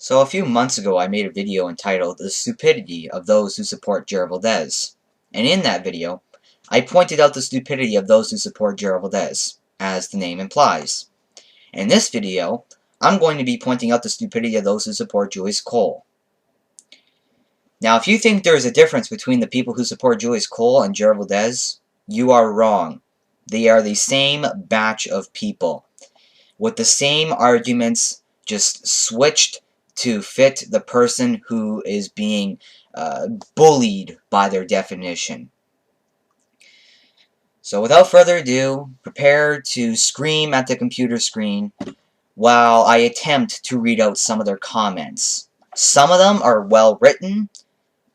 So a few months ago I made a video entitled The Stupidity of Those Who Support Jair Valdez. And in that video, I pointed out the stupidity of those who support Jair Valdez, as the name implies. In this video, I'm going to be pointing out the stupidity of those who support Julius Cole. Now if you think there is a difference between the people who support Julius Cole and Jair Valdez, you are wrong. They are the same batch of people, with the same arguments, just switched to fit the person who is being bullied by their definition. So without further ado, prepare to scream at the computer screen while I attempt to read out some of their comments. Some of them are well written,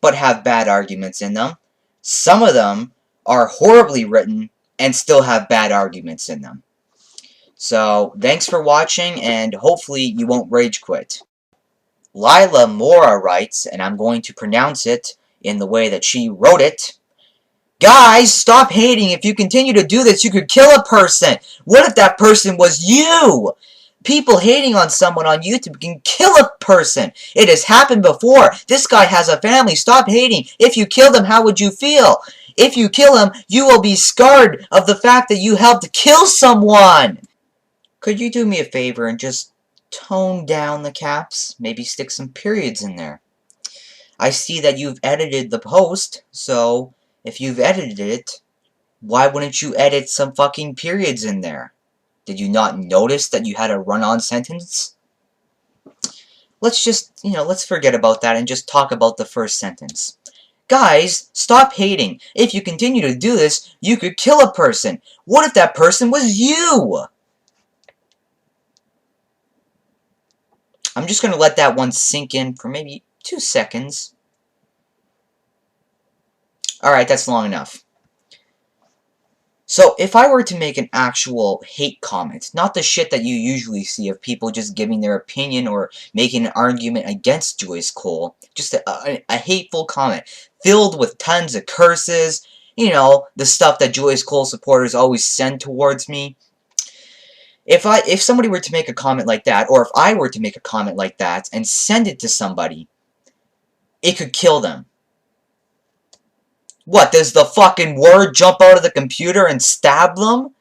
but have bad arguments in them. Some of them are horribly written and still have bad arguments in them. So, thanks for watching, and hopefully you won't rage quit. Lila Mora writes, and I'm going to pronounce it in the way that she wrote it. Guys, stop hating. If you continue to do this, you could kill a person. What if that person was you? People hating on someone on YouTube can kill a person. It has happened before. This guy has a family. Stop hating. If you kill them, how would you feel? If you kill him, you will be scarred of the fact that you helped kill someone. Could you do me a favor and just tone down the caps? Maybe stick some periods in there. I see that you've edited the post, so if you've edited it, why wouldn't you edit some fucking periods in there? Did you not notice that you had a run-on sentence? Let's just, let's forget about that and just talk about the first sentence. Guys, stop hating. If you continue to do this, you could kill a person. What if that person was you? I'm just going to let that one sink in for maybe 2 seconds. Alright, that's long enough. So, if I were to make an actual hate comment, not the shit that you usually see of people just giving their opinion or making an argument against Julius Cole, just a hateful comment, filled with tons of curses, the stuff that Julius Cole supporters always send towards me. If somebody were to make a comment like that, or if I were to make a comment like that and send it to somebody, it could kill them. What, does the fucking word jump out of the computer and stab them?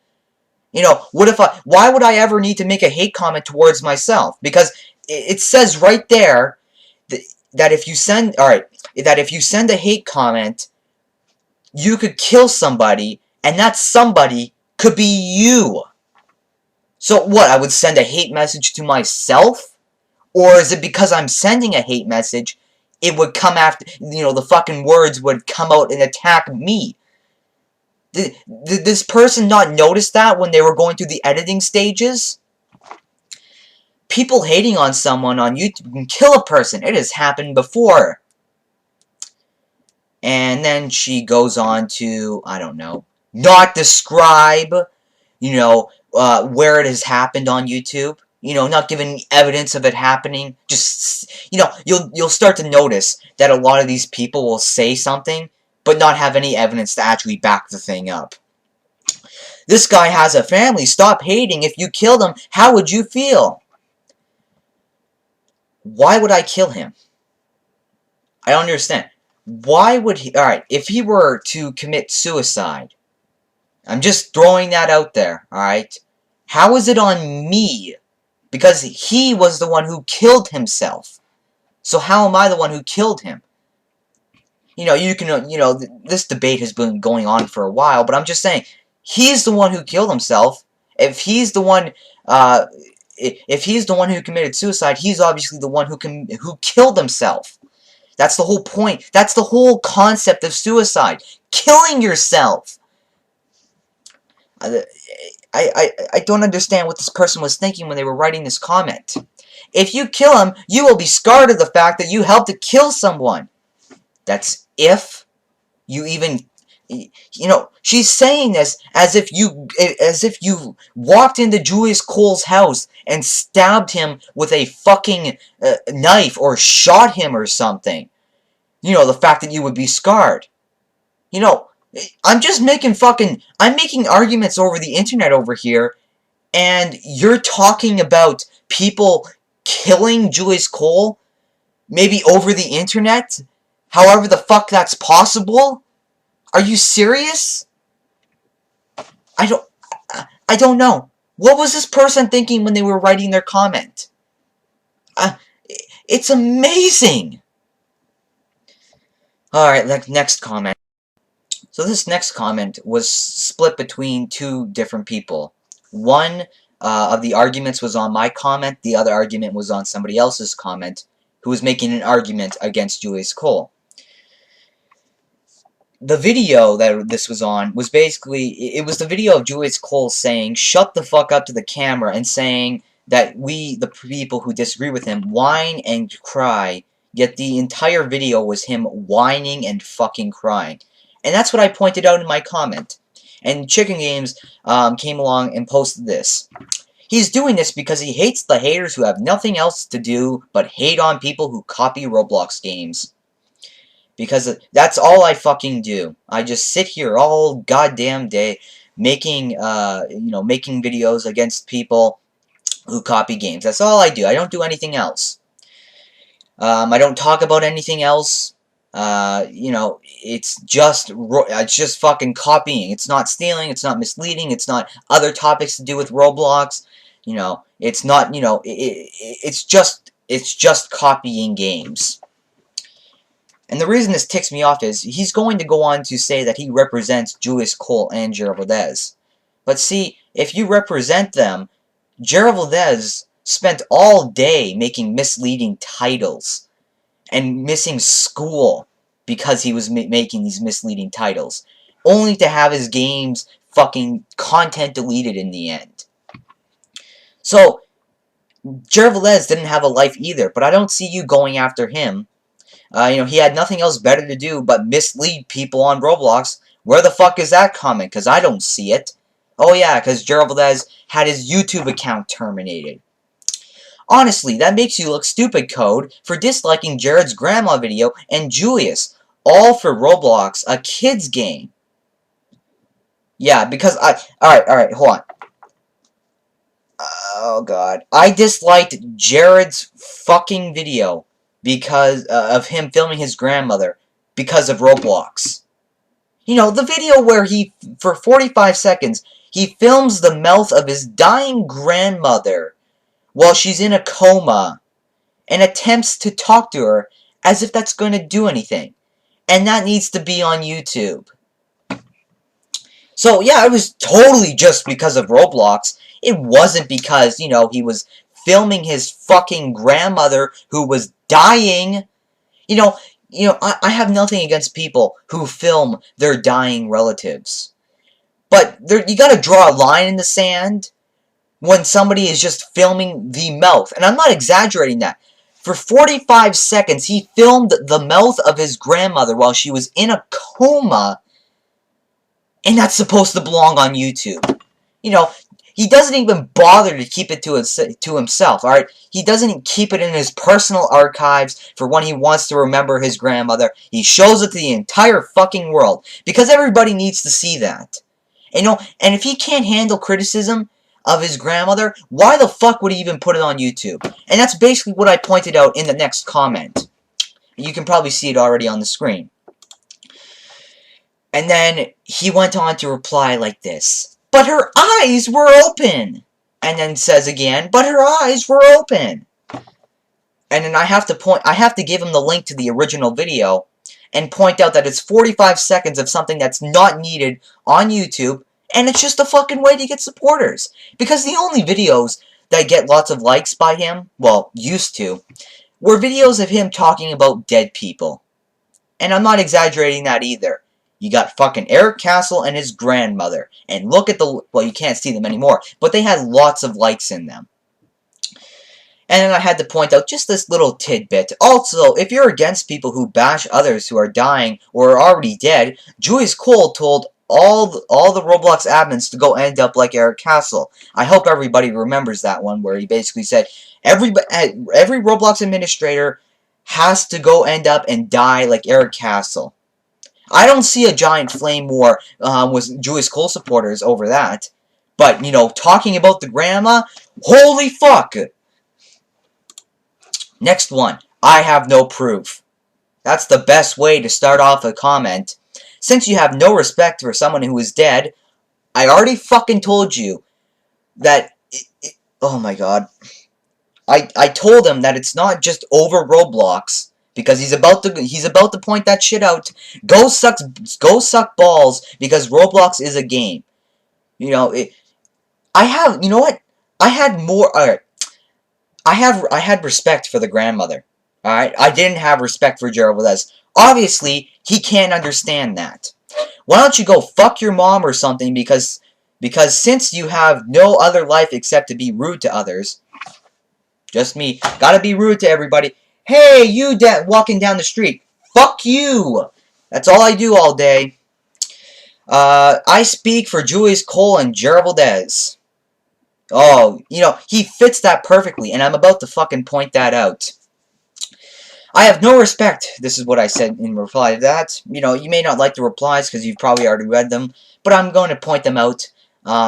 Why would I ever need to make a hate comment towards myself? Because it says right there that if you send a hate comment, you could kill somebody, and that somebody could be you. So what, I would send a hate message to myself? Or is it because I'm sending a hate message, it would come after, the fucking words would come out and attack me? Did this person not notice that when they were going through the editing stages? People hating on someone on YouTube can kill a person. It has happened before. And then she goes on to, I don't know, not describe, where it has happened on YouTube. Not giving evidence of it happening. Just, you'll start to notice that a lot of these people will say something, but not have any evidence to actually back the thing up. This guy has a family. Stop hating. If you killed him, how would you feel? Why would I kill him? I don't understand. Why would he... Alright, if he were to commit suicide, I'm just throwing that out there, alright? How is it on me? Because he was the one who killed himself. So how am I the one who killed him? This debate has been going on for a while, but I'm just saying, he's the one who killed himself. If he's the one, if he's the one who committed suicide, he's obviously the one who killed himself. That's the whole point. That's the whole concept of suicide. Killing yourself. I don't understand what this person was thinking when they were writing this comment. If you kill him, you will be scarred of the fact that you helped to kill someone. That's if you even... she's saying this as if you walked into Julius Cole's house and stabbed him with a fucking knife or shot him or something. The fact that you would be scarred. I'm just I'm making arguments over the internet over here, and you're talking about people killing Julius Cole, maybe over the internet, however the fuck that's possible? Are you serious? I don't know. What was this person thinking when they were writing their comment? It's amazing! Alright, next comment. So this next comment was split between two different people. One of the arguments was on my comment, the other argument was on somebody else's comment, who was making an argument against Julius Cole. The video that this was on was basically, it was the video of Julius Cole saying, shut the fuck up to the camera, and saying that we, the people who disagree with him, whine and cry, yet the entire video was him whining and fucking crying. And that's what I pointed out in my comment. And Chicken Games came along and posted this. He's doing this because he hates the haters who have nothing else to do but hate on people who copy Roblox games. Because that's all I fucking do. I just sit here all goddamn day making, making videos against people who copy games. That's all I do. I don't do anything else. I don't talk about anything else. It's just fucking copying. It's not stealing. It's not misleading. It's not other topics to do with Roblox. It's not. It's just copying games. And the reason this ticks me off is he's going to go on to say that he represents Julius Cole and Gerald Valdez. But see, if you represent them, Gerald Valdez spent all day making misleading titles and missing school because he was making these misleading titles, only to have his game's fucking content deleted in the end. So, Gerald Valdez didn't have a life either, but I don't see you going after him. He had nothing else better to do but mislead people on Roblox. Where the fuck is that comment? Because I don't see it. Oh yeah, because Gerald Valdez had his YouTube account terminated. Honestly, that makes you look stupid, Code, for disliking Jared's grandma video and Julius. All for Roblox, a kid's game. Yeah, because Alright, hold on. Oh god. I disliked Jared's fucking video because of him filming his grandmother because of Roblox. The video where he, for 45 seconds, he films the mouth of his dying grandmother while she's in a coma and attempts to talk to her as if that's going to do anything. And that needs to be on YouTube. So, yeah, it was totally just because of Roblox. It wasn't because, he was filming his fucking grandmother who was dying. I have nothing against people who film their dying relatives. But you gotta draw a line in the sand when somebody is just filming the mouth. And I'm not exaggerating that. For 45 seconds, he filmed the mouth of his grandmother while she was in a coma. And that's supposed to belong on YouTube. He doesn't even bother to keep it to himself, alright? He doesn't keep it in his personal archives for when he wants to remember his grandmother. He shows it to the entire fucking world. Because everybody needs to see that. And if he can't handle criticism of his grandmother, why the fuck would he even put it on YouTube? And that's basically what I pointed out in the next comment. You can probably see it already on the screen. And then he went on to reply like this. But her eyes were open. And then says again, but her eyes were open. And then I have to give him the link to the original video and point out that it's 45 seconds of something that's not needed on YouTube, and it's just a fucking way to get supporters. Because the only videos that get lots of likes by him, well, used to, were videos of him talking about dead people. And I'm not exaggerating that either. You got fucking Eric Castle and his grandmother. And look at well, you can't see them anymore, but they had lots of likes in them. And then I had to point out just this little tidbit. Also, if you're against people who bash others who are dying or are already dead, Julius Cole told all the Roblox admins to go end up like Eric Castle. I hope everybody remembers that one where he basically said every Roblox administrator has to go end up and die like Eric Castle. I don't see a giant flame war with Julius Cole supporters over that. But, talking about the grandma, holy fuck! Next one. I have no proof. That's the best way to start off a comment. Since you have no respect for someone who is dead, I already fucking told you that... oh my god. I told him that it's not just over Roblox, because he's about to point that shit out. Go suck balls, because Roblox is a game. You know, you know what? I had more, alright. I had respect for the grandmother. Alright? I didn't have respect for Gerald Valdez. Obviously, he can't understand that. Why don't you go fuck your mom or something, because since you have no other life except to be rude to others, just me, gotta be rude to everybody. Hey, you walking down the street, fuck you! That's all I do all day. I speak for Julius Cole and Gerald Valdez. Oh, you know, he fits that perfectly, and I'm about to fucking point that out. I have no respect. This is what I said in reply to that. You know, you may not like the replies because you've probably already read them, but I'm going to point them out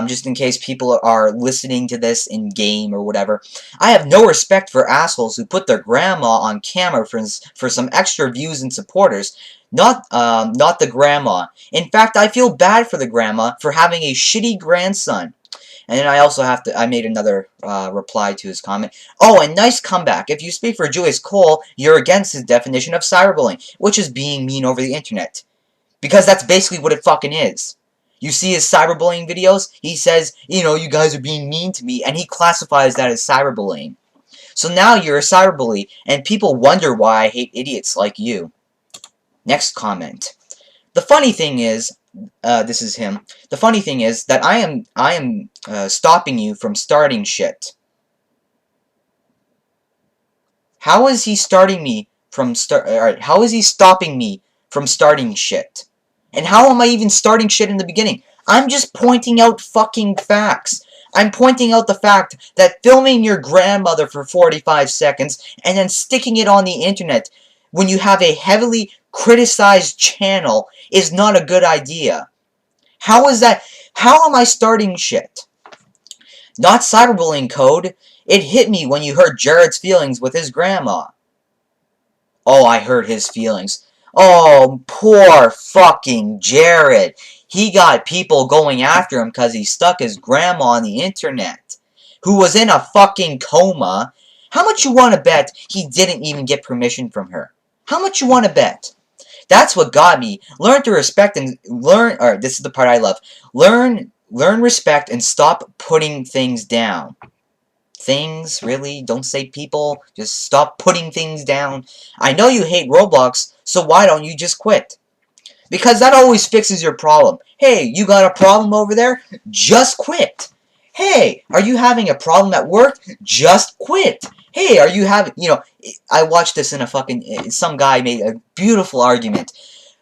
just in case people are listening to this in game or whatever. I have no respect for assholes who put their grandma on camera for some extra views and supporters. Not the grandma. In fact, I feel bad for the grandma for having a shitty grandson. And then I made another reply to his comment. Oh, and nice comeback. If you speak for Julius Cole, you're against his definition of cyberbullying, which is being mean over the internet. Because that's basically what it fucking is. You see his cyberbullying videos, he says, you know, you guys are being mean to me, and he classifies that as cyberbullying. So now you're a cyberbully, and people wonder why I hate idiots like you. Next comment. The funny thing is, this is him. The funny thing is that I am stopping you from starting shit. How is he starting me from Alright, how is he stopping me from starting shit? And how am I even starting shit in the beginning? I'm just pointing out fucking facts. I'm pointing out the fact that filming your grandmother for 45 seconds and then sticking it on the internet when you have a heavily criticized channel is not a good idea. How is that? How am I starting shit? Not cyberbullying code. It hit me when you hurt Jared's feelings with his grandma. Oh, I hurt his feelings. Oh, poor fucking Jared. He got people going after him because he stuck his grandma on the internet, who was in a fucking coma. How much you want to bet he didn't even get permission from her? How much you want to bet? That's what got me. Learn to respect and learn. Alright, this is the part I love. Learn respect and stop putting things down. Things, really? Don't say people. Just stop putting things down. I know you hate Roblox, so why don't you just quit? Because that always fixes your problem. Hey, you got a problem over there? Just quit. Hey, are you having a problem at work? Just quit. Hey, are you having, you know, I watched this in a fucking, some guy made a beautiful argument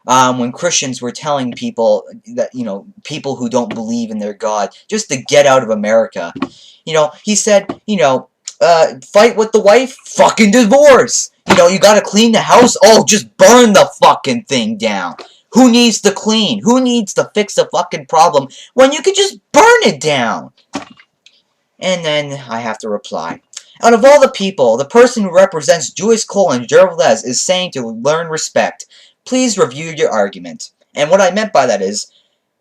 when Christians were telling people that, you know, people who don't believe in their God, just to get out of America. You know, he said, you know, fight with the wife, fucking divorce. You know, you gotta clean the house, oh, just burn the fucking thing down. Who needs to clean? Who needs to fix the fucking problem when you could just burn it down? And then I have to reply. Out of all the people, the person who represents Julius Cole and Gerald Valdez is saying to learn respect. Please review your argument. And what I meant by that is,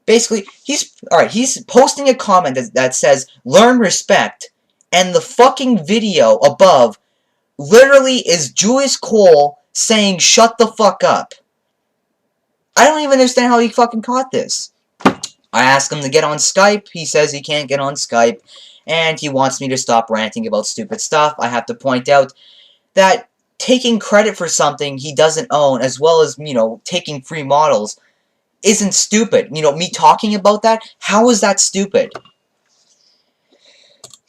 basically, he's posting a comment that says, learn respect, and the fucking video above literally is Julius Cole saying, shut the fuck up. I don't even understand how he fucking caught this. I asked him to get on Skype. He says he can't get on Skype. And he wants me to stop ranting about stupid stuff. I have to point out that taking credit for something he doesn't own, as well as, you know, taking free models, isn't stupid. You know, me talking about that, how is that stupid?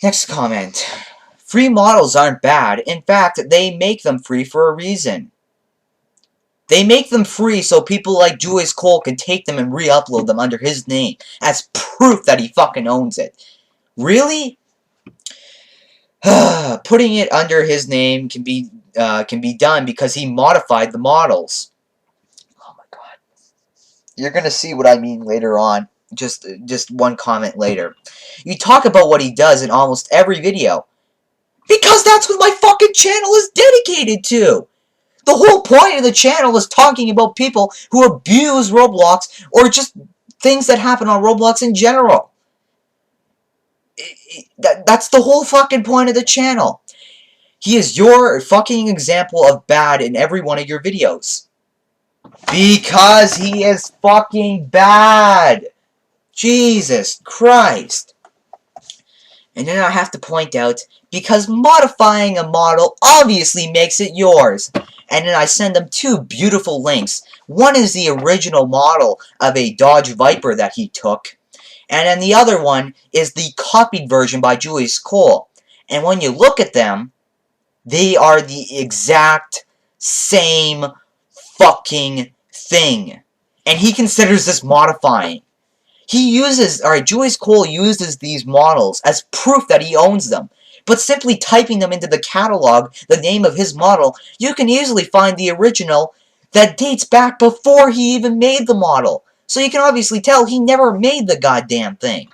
Next comment. Free models aren't bad. In fact, they make them free for a reason. They make them free so people like Julius Cole can take them and re-upload them under his name as proof that he fucking owns it. Really? Putting it under his name can be done because he modified the models. Oh my god. You're gonna see what I mean later on. Just one comment later. You talk about what he does in almost every video. Because that's what my fucking channel is dedicated to! The whole point of the channel is talking about people who abuse Roblox or just things that happen on Roblox in general. That's the whole fucking point of the channel. He is your fucking example of bad in every one of your videos. Because he is fucking bad. Jesus Christ. And then I have to point out, because modifying a model obviously makes it yours. And then I send them two beautiful links. One is the original model of a Dodge Viper that he took. And then the other one is the copied version by Julius. And when you look at them, they are the exact same fucking thing. And he considers this modifying. Julius uses these models as proof that he owns them. But simply typing them into the catalog, the name of his model, you can easily find the original that dates back before he even made the model. So you can obviously tell he never made the goddamn thing.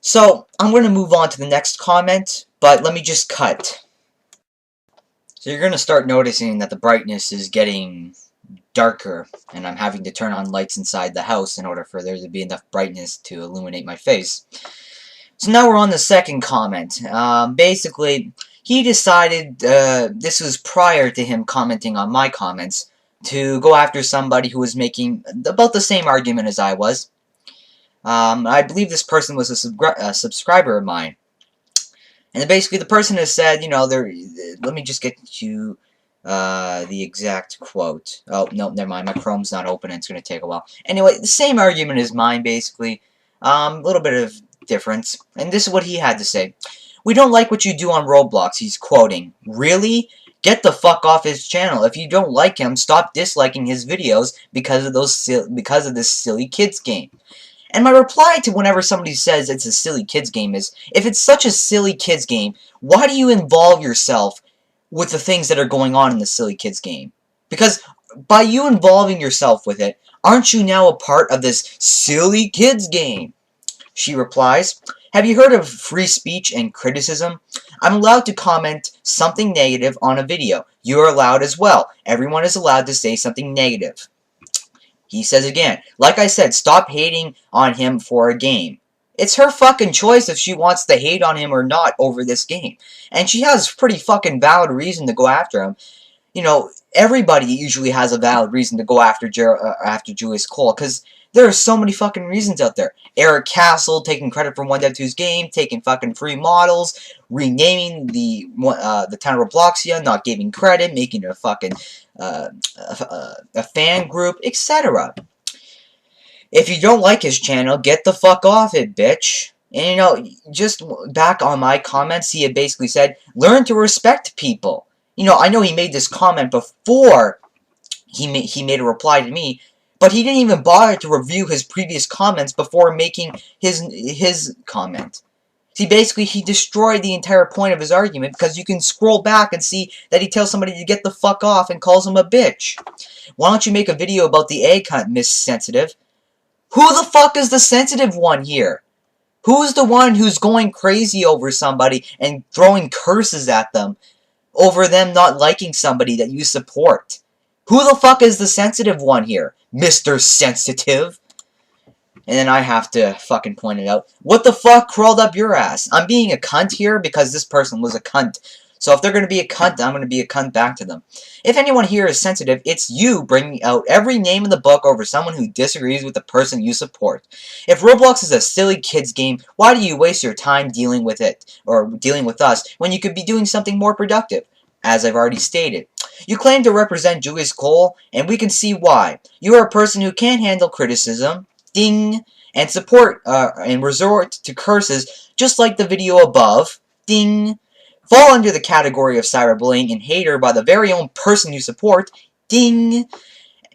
So, I'm going to move on to the next comment, but let me just cut. So you're going to start noticing that the brightness is getting darker, and I'm having to turn on lights inside the house in order for there to be enough brightness to illuminate my face. So now we're on the second comment. Basically, he decided, this was prior to him commenting on my comments, to go after somebody who was making about the same argument as I was. I believe this person was a subscriber of mine. And basically the person has said, you know, let me just get you the exact quote. Oh, no, never mind. My Chrome's not open and it's going to take a while. Anyway, the same argument as mine, basically. A little bit of difference. And this is what he had to say. We don't like what you do on Roblox, he's quoting. Really? Get the fuck off his channel. If you don't like him, stop disliking his videos because of this silly kids game. And my reply to whenever somebody says it's a silly kids game is, if it's such a silly kids game, why do you involve yourself with the things that are going on in the silly kids game? Because by you involving yourself with it, aren't you now a part of this silly kids game? She replies, have you heard of free speech and criticism? I'm allowed to comment something negative on a video. You are allowed as well. Everyone is allowed to say something negative. He says again, like I said, stop hating on him for a game. It's her fucking choice if she wants to hate on him or not over this game. And she has pretty fucking valid reason to go after him. You know, everybody usually has a valid reason to go after Julius Cole, because there are so many fucking reasons out there. Eric Castle taking credit for 1.2's game, taking fucking free models, renaming the town of Robloxia, not giving credit, making it a fucking a fan group, etc. If you don't like his channel, get the fuck off it, bitch. And you know, just back on my comments, he had basically said, learn to respect people. You know, I know he made this comment before he made a reply to me, but he didn't even bother to review his previous comments before making his comment. See, basically, he destroyed the entire point of his argument, because you can scroll back and see that he tells somebody to get the fuck off and calls him a bitch. Why don't you make a video about the egg hunt, Miss Sensitive? Who the fuck is the sensitive one here? Who's the one who's going crazy over somebody and throwing curses at them over them not liking somebody that you support? Who the fuck is the sensitive one here, Mr. Sensitive? And then I have to fucking point it out. What the fuck crawled up your ass? I'm being a cunt here because this person was a cunt. So if they're going to be a cunt, I'm going to be a cunt back to them. If anyone here is sensitive, it's you bringing out every name in the book over someone who disagrees with the person you support. If Roblox is a silly kids game, why do you waste your time dealing with it, or dealing with us, when you could be doing something more productive? As I've already stated. You claim to represent Julius Cole, and we can see why. You are a person who can't handle criticism, ding, and support and resort to curses, just like the video above, ding. Fall under the category of cyberbullying and hater by the very own person you support, ding.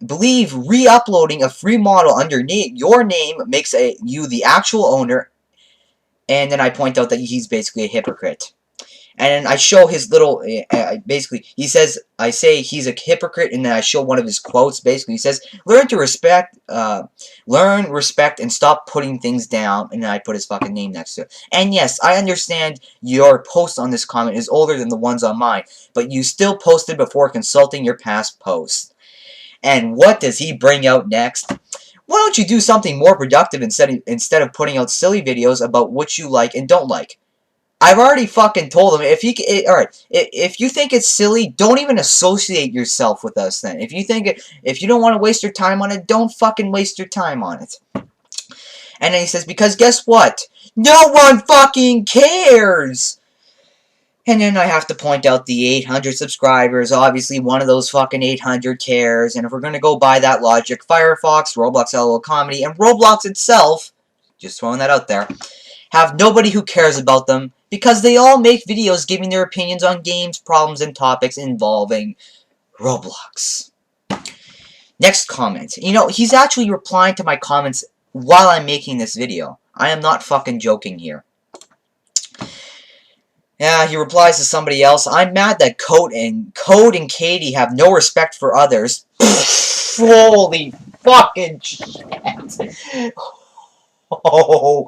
Believe re-uploading a free model under your name makes you the actual owner, and then I point out that he's basically a hypocrite. And I show his little, basically, he says, I say he's a hypocrite, and then I show one of his quotes, basically, he says, learn, respect, and stop putting things down, and then I put his fucking name next to it. And yes, I understand your post on this comment is older than the ones on mine, but you still posted before consulting your past posts. And what does he bring out next? Why don't you do something more productive instead of putting out silly videos about what you like and don't like? I've already fucking told him, alright, if you think it's silly, don't even associate yourself with us then. If you don't want to waste your time on it, don't fucking waste your time on it. And then he says, because guess what? No one fucking cares! And then I have to point out the 800 subscribers. Obviously, one of those fucking 800 cares. And if we're gonna go by that logic, Firefox, Roblox LOL Comedy, and Roblox itself, just throwing that out there, have nobody who cares about them because they all make videos giving their opinions on games, problems, and topics involving Roblox. Next comment. You know, he's actually replying to my comments while I'm making this video. I am not fucking joking here. Yeah, he replies to somebody else. I'm mad that Code and Katie have no respect for others. Holy fucking shit. Oh,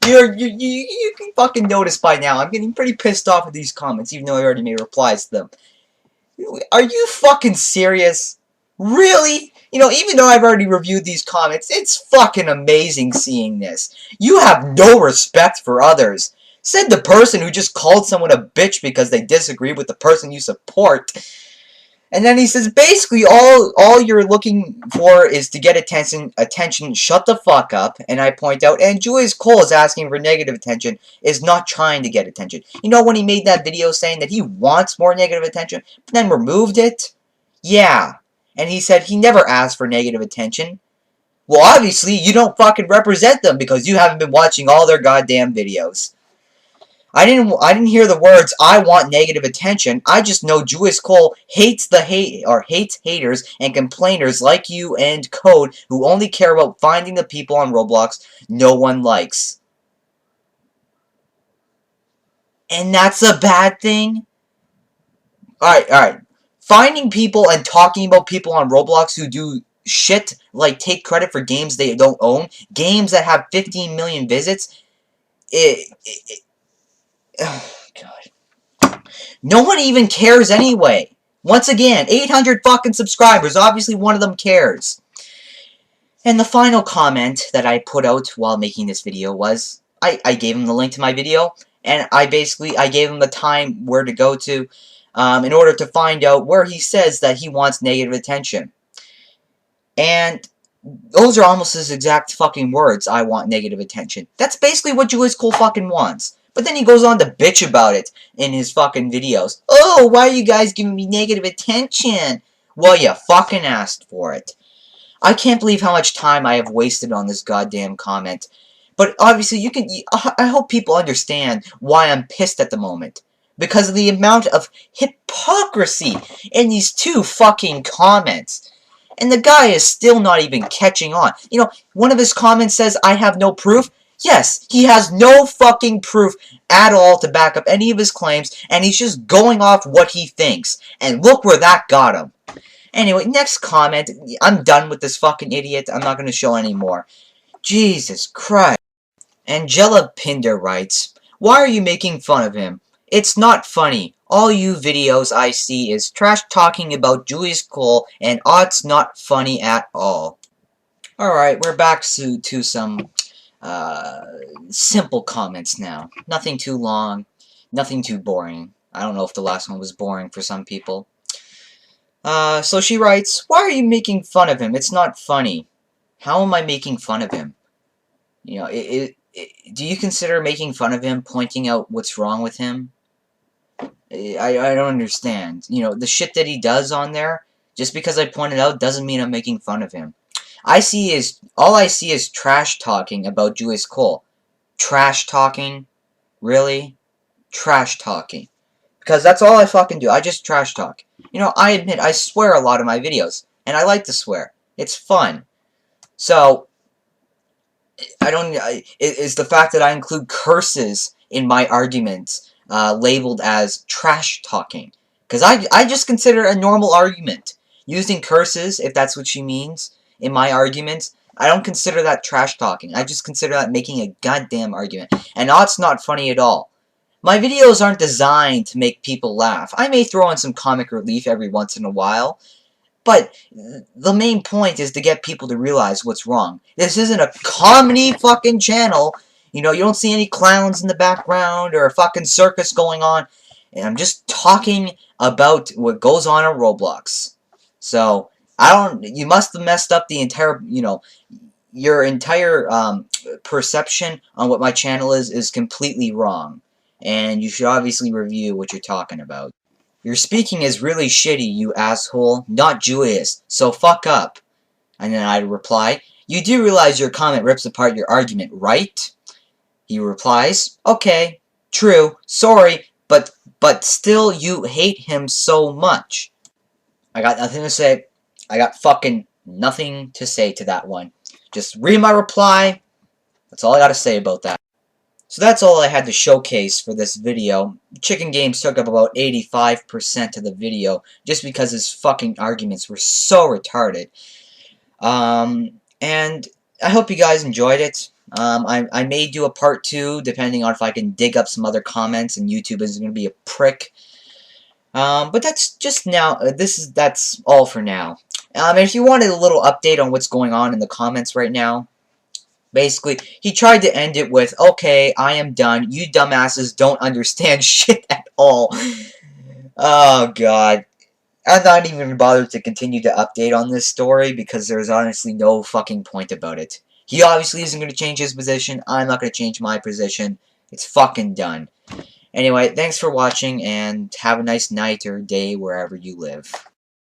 you can fucking notice by now. I'm getting pretty pissed off at these comments, even though I already made replies to them. Are you fucking serious? Really? You know, even though I've already reviewed these comments, it's fucking amazing seeing this. You have no respect for others. Said the person who just called someone a bitch because they disagree with the person you support. And then he says, basically, all you're looking for is to get attention, shut the fuck up. And I point out, and Julius Cole is asking for negative attention, is not trying to get attention. You know when he made that video saying that he wants more negative attention, but then removed it? Yeah. And he said he never asked for negative attention. Well, obviously, you don't fucking represent them because you haven't been watching all their goddamn videos. I didn't hear the words, I want negative attention. I just know Julius Cole hates haters and complainers like you and Code who only care about finding the people on Roblox no one likes. And that's a bad thing? Alright. Finding people and talking about people on Roblox who do shit like take credit for games they don't own, games that have 15 million visits, oh, God. No one even cares anyway. Once again, 800 fucking subscribers. Obviously, one of them cares. And the final comment that I put out while making this video was, I gave him the link to my video, and I gave him the time where to go to in order to find out where he says that he wants negative attention. And those are almost his exact fucking words, I want negative attention. That's basically what Julius Cole fucking wants. But then he goes on to bitch about it in his fucking videos. Oh, why are you guys giving me negative attention? Well, you fucking asked for it. I can't believe how much time I have wasted on this goddamn comment. But obviously, I hope people understand why I'm pissed at the moment. Because of the amount of hypocrisy in these two fucking comments. And the guy is still not even catching on. You know, one of his comments says, I have no proof. Yes, he has no fucking proof at all to back up any of his claims, and he's just going off what he thinks. And look where that got him. Anyway, next comment. I'm done with this fucking idiot. I'm not going to show any more. Jesus Christ. Angela Pinder writes, why are you making fun of him? It's not funny. All you videos I see is trash talking about Julius Cole, and it's not funny at all. Alright, we're back to some simple comments now. Nothing too long, nothing too boring. I don't know if the last one was boring for some people. So she writes, why are you making fun of him? It's not funny. How am I making fun of him? You know, do you consider making fun of him pointing out what's wrong with him? I don't understand. You know, the shit that he does on there, just because I point it out doesn't mean I'm making fun of him. All I see is trash talking about Julius Cole. Trash talking? Really? Trash talking. Because that's all I fucking do. I just trash talk. You know, I admit, I swear a lot in my videos. And I like to swear. It's fun. So, it's the fact that I include curses in my arguments labeled as trash talking. Because I just consider it a normal argument. Using curses, if that's what she means, in my arguments, I don't consider that trash talking. I just consider that making a goddamn argument. And it's not funny at all. My videos aren't designed to make people laugh. I may throw in some comic relief every once in a while, but the main point is to get people to realize what's wrong. This isn't a comedy fucking channel. You know, you don't see any clowns in the background or a fucking circus going on. And I'm just talking about what goes on in Roblox. So, you must have messed up the entire, your entire perception on what my channel is completely wrong. And you should obviously review what you're talking about. Your speaking is really shitty, you asshole, not Julius, so fuck up. And then I reply, you do realize your comment rips apart your argument, right? He replies, okay, true, sorry, but still you hate him so much. I got nothing to say. I got fucking nothing to say to that one. Just read my reply. That's all I gotta say about that. So that's all I had to showcase for this video. Chicken Games took up about 85% of the video just because his fucking arguments were so retarded. And I hope you guys enjoyed it. I may do a part 2 depending on if I can dig up some other comments and YouTube isn't going to be a prick. But that's just now. That's all for now. If you wanted a little update on what's going on in the comments right now, basically, he tried to end it with, okay, I am done. You dumbasses don't understand shit at all. Oh, God. I'm not even bothered to continue to update on this story because there's honestly no fucking point about it. He obviously isn't going to change his position. I'm not going to change my position. It's fucking done. Anyway, thanks for watching, and have a nice night or day wherever you live.